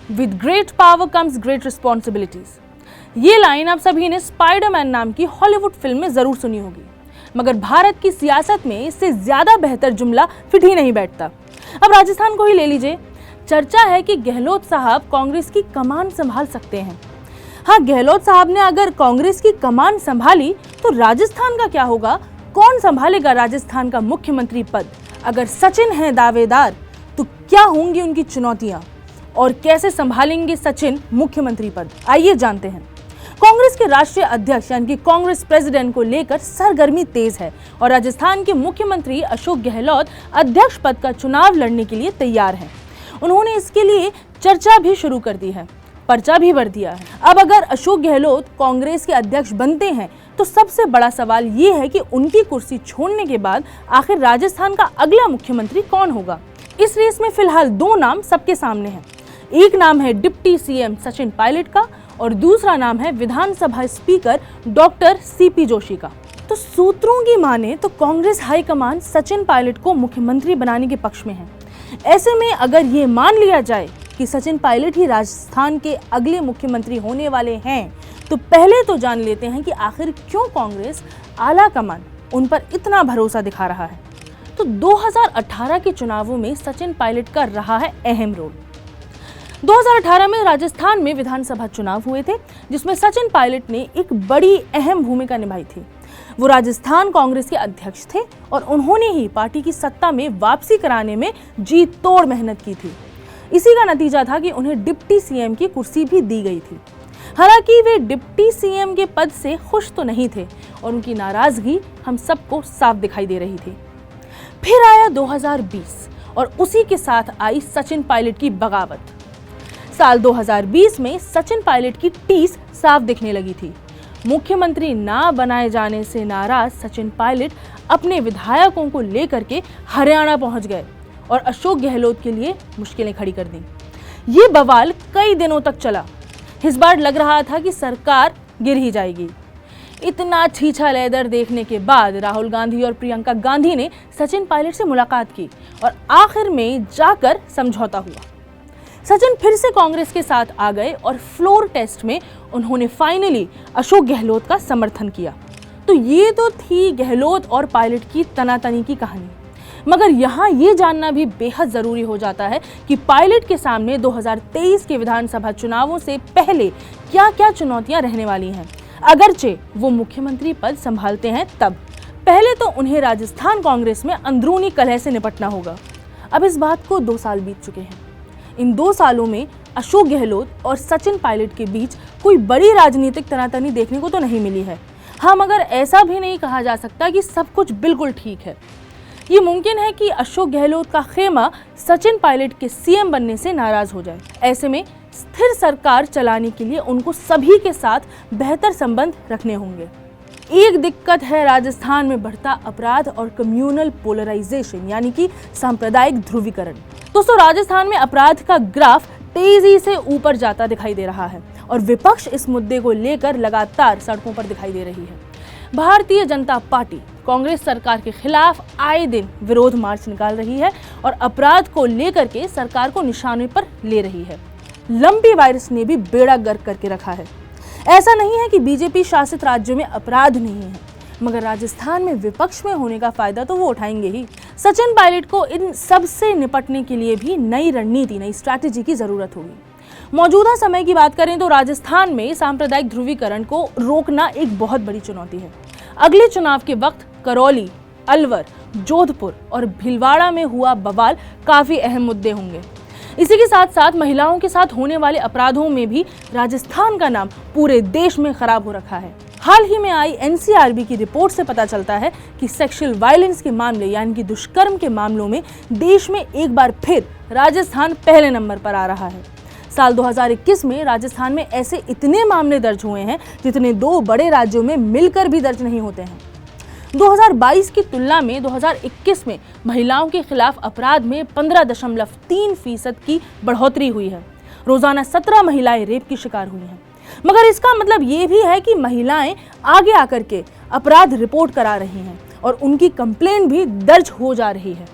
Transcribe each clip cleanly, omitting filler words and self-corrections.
With great power comes great responsibilities. ये line आप सभी ने स्पाइडरमैन नाम की हॉलीवुड फिल्म में जरूर सुनी होगी, मगर भारत की सियासत में इससे ज्यादा बेहतर जुमला फिट ही नहीं बैठता। अब राजस्थान को ही ले लीजिए। चर्चा है कि गहलोत साहब कांग्रेस की कमान संभाल सकते हैं। हाँ, गहलोत साहब ने अगर कांग्रेस की कमान संभाली तो राजस्थान का क्या होगा? कौन संभालेगा राजस्थान का मुख्यमंत्री पद? अगर सचिन हैं दावेदार तो क्या होंगी उनकी चुनौतियां और कैसे संभालेंगे सचिन मुख्यमंत्री पद? आइए जानते हैं। कांग्रेस के राष्ट्रीय अध्यक्ष यानी कि कांग्रेस प्रेसिडेंट को लेकर सरगर्मी तेज है और राजस्थान के मुख्यमंत्री अशोक गहलोत अध्यक्ष पद का चुनाव लड़ने के लिए तैयार हैं। उन्होंने इसके लिए चर्चा भी शुरू कर दी है, पर्चा भी भर दिया है। अब अगर अशोक गहलोत कांग्रेस के अध्यक्ष बनते हैं तो सबसे बड़ा सवाल ये है कि उनकी कुर्सी छोड़ने के बाद आखिर राजस्थान का अगला मुख्यमंत्री कौन होगा? इस रेस में फिलहाल दो नाम सबके सामने हैं। एक नाम है डिप्टी सीएम सचिन पायलट का और दूसरा नाम है विधानसभा स्पीकर डॉक्टर सीपी जोशी का। तो सूत्रों की माने तो कांग्रेस हाईकमान सचिन पायलट को मुख्यमंत्री बनाने के पक्ष में है। ऐसे में अगर ये मान लिया जाए कि सचिन पायलट ही राजस्थान के अगले मुख्यमंत्री होने वाले हैं तो पहले तो जान लेते हैं कि आखिर क्यों कांग्रेस आला कमान उन पर इतना भरोसा दिखा रहा है। तो 2018 के चुनावों में सचिन पायलट का रहा है अहम रोल। 2018 में राजस्थान में विधानसभा चुनाव हुए थे जिसमें सचिन पायलट ने एक बड़ी अहम भूमिका निभाई थी। वो राजस्थान कांग्रेस के अध्यक्ष थे और उन्होंने ही पार्टी की सत्ता में वापसी कराने में जी तोड़ मेहनत की थी। इसी का नतीजा था कि उन्हें डिप्टी सीएम की कुर्सी भी दी गई थी। हालांकि वे डिप्टी सीएम के पद से खुश तो नहीं थे और उनकी नाराजगी हम सबको साफ दिखाई दे रही थी। फिर आया 2020 और उसी के साथ आई सचिन पायलट की बगावत। साल 2020 में सचिन पायलट की टीस साफ दिखने लगी थी। मुख्यमंत्री ना बनाए जाने से नाराज सचिन पायलट अपने विधायकों को लेकर के हरियाणा पहुंच गए और अशोक गहलोत के लिए मुश्किलें खड़ी कर दी। ये बवाल कई दिनों तक चला। इस बार लग रहा था कि सरकार गिर ही जाएगी। इतना छीछा लेदर देखने के बाद राहुल गांधी और प्रियंका गांधी ने सचिन पायलट से मुलाकात की और आखिर में जाकर समझौता हुआ। सचिन फिर से कांग्रेस के साथ आ गए और फ्लोर टेस्ट में उन्होंने फाइनली अशोक गहलोत का समर्थन किया। तो ये तो थी गहलोत और पायलट की तनातनी की कहानी, मगर यहाँ ये जानना भी बेहद जरूरी हो जाता है कि पायलट के सामने 2023 के विधानसभा चुनावों से पहले क्या क्या चुनौतियां रहने वाली हैं। अगरचे वो मुख्यमंत्री पद संभालते हैं तब पहले तो उन्हें राजस्थान कांग्रेस में अंदरूनी कलह से निपटना होगा। अब इस बात को 2 साल बीत चुके हैं। इन 2 सालों में अशोक गहलोत और सचिन पायलट के बीच कोई बड़ी राजनीतिक तनातनी देखने को तो नहीं मिली है। हाँ, मगर ऐसा भी नहीं कहा जा सकता कि सब कुछ बिल्कुल ठीक है। ये मुमकिन है कि अशोक गहलोत का खेमा सचिन पायलट के सीएम बनने से नाराज हो जाए। ऐसे में स्थिर सरकार चलाने के लिए उनको सभी के साथ बेहतर संबंध रखने होंगे। एक दिक्कत है राजस्थान में बढ़ता अपराध और कम्युनल पोलराइजेशन यानी कि सांप्रदायिक ध्रुवीकरण। दोस्तों, राजस्थान में अपराध का ग्राफ तेजी से ऊपर जाता दिखाई दे रहा है और विपक्ष इस मुद्दे को लेकर लगातार सड़कों पर दिखाई दे रही है। भारतीय जनता पार्टी कांग्रेस सरकार के खिलाफ आए दिन विरोध मार्च निकाल रही है और अपराध को लेकर के सरकार को निशाने पर ले रही है। लंबी वायरस ने भी बेड़ा गर्क करके रखा है। ऐसा नहीं है कि बीजेपी शासित राज्यों में अपराध नहीं है, मगर राजस्थान में विपक्ष में होने का फायदा तो वो उठाएंगे ही। सचिन पायलट को इन सब से निपटने के लिए भी नई रणनीति, नई स्ट्रैटेजी की जरूरत होगी। मौजूदा समय की बात करें तो राजस्थान में सांप्रदायिक ध्रुवीकरण को रोकना एक बहुत बड़ी चुनौती है। अगले चुनाव के वक्त करौली, अलवर, जोधपुर और भीलवाड़ा में हुआ बवाल काफी अहम मुद्दे होंगे। इसी के साथ साथ महिलाओं के साथ होने वाले अपराधों में भी राजस्थान का नाम पूरे देश में खराब हो रखा है। हाल ही में आई एनसीआरबी की रिपोर्ट से पता चलता है कि सेक्सुअल वायलेंस के मामले यानी कि दुष्कर्म के मामलों में देश में एक बार फिर राजस्थान पहले नंबर पर आ रहा है। साल 2021 में राजस्थान में ऐसे इतने मामले दर्ज हुए हैं जितने 2 बड़े राज्यों में मिलकर भी दर्ज नहीं होते हैं। 2022 की तुलना में 2021 में महिलाओं के खिलाफ अपराध में 15.3% की बढ़ोतरी हुई है। रोजाना 17 महिलाएं रेप की शिकार हुई हैं। मगर इसका मतलब ये भी है कि महिलाएं आगे आकर के अपराध रिपोर्ट करा रही हैं और उनकी कंप्लेंट भी दर्ज हो जा रही है।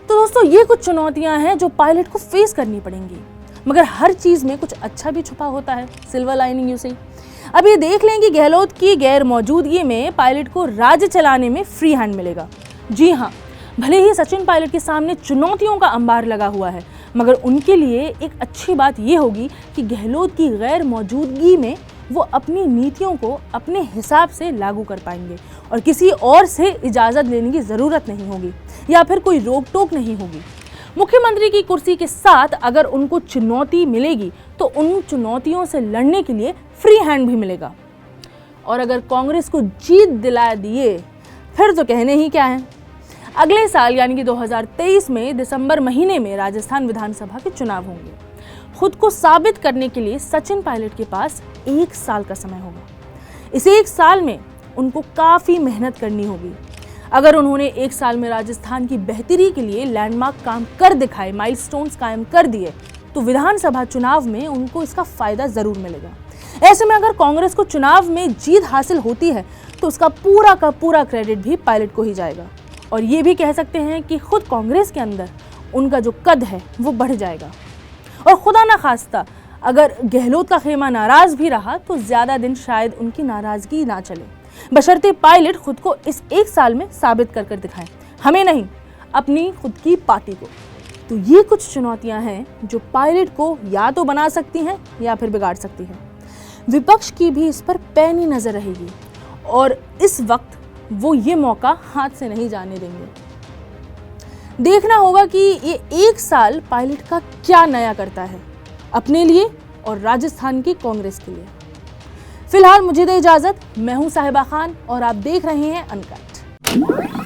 तो दोस्तों, ये कुछ चुनौतियां हैं जो पायलट को फेस करनी पड़ेंगी। मगर हर चीज़ में कुछ अच्छा भी छुपा होता है, सिल्वर लाइनिंग यू सी। अब ये देख लें कि गहलोत की गैर मौजूदगी में पायलट को राज्य चलाने में फ्री हैंड मिलेगा। जी हाँ, भले ही सचिन पायलट के सामने चुनौतियों का अंबार लगा हुआ है, मगर उनके लिए एक अच्छी बात यह होगी कि गहलोत की गैर मौजूदगी में वो अपनी नीतियों को अपने हिसाब से लागू कर पाएंगे और किसी और से इजाज़त लेने की ज़रूरत नहीं होगी या फिर कोई रोक टोक नहीं होगी। मुख्यमंत्री की कुर्सी के साथ अगर उनको चुनौती मिलेगी तो उन चुनौतियों से लड़ने के लिए फ्री हैंड भी मिलेगा। और अगर कांग्रेस को जीत दिला दिए फिर तो कहने ही क्या है। अगले साल यानी कि 2023 में दिसंबर महीने में राजस्थान विधानसभा के चुनाव होंगे। खुद को साबित करने के लिए सचिन पायलट के पास 1 साल का समय होगा। इस 1 साल में उनको काफ़ी मेहनत करनी होगी। अगर उन्होंने 1 साल में राजस्थान की बेहतरी के लिए लैंडमार्क काम कर दिखाए, माइलस्टोन्स कायम कर दिए, तो विधानसभा चुनाव में उनको इसका फ़ायदा ज़रूर मिलेगा। ऐसे में अगर कांग्रेस को चुनाव में जीत हासिल होती है तो उसका पूरा का पूरा क्रेडिट भी पायलट को ही जाएगा। और ये भी कह सकते हैं कि खुद कांग्रेस के अंदर उनका जो कद है वो बढ़ जाएगा। और खुदा ना खास्ता अगर गहलोत का खेमा नाराज़ भी रहा तो ज़्यादा दिन शायद उनकी नाराज़गी ना चले, बशर्ते पायलट खुद को इस 1 साल में साबित कर दिखाएं, हमें नहीं, अपनी खुद की पार्टी को। तो ये कुछ चुनौतियां हैं जो पायलट को या तो बना सकती हैं या फिर बिगाड़ सकती हैं। विपक्ष की भी इस पर पैनी नज़र रहेगी और इस वक्त वो ये मौका हाथ से नहीं जाने देंगे। देखना होगा कि ये 1 साल पायलट का क्या नया करता है अपने लिए और राजस्थान की कांग्रेस के लिए। फिलहाल मुझे दे इजाजत, मैं हूं साहिबा खान और आप देख रहे हैं अनकट।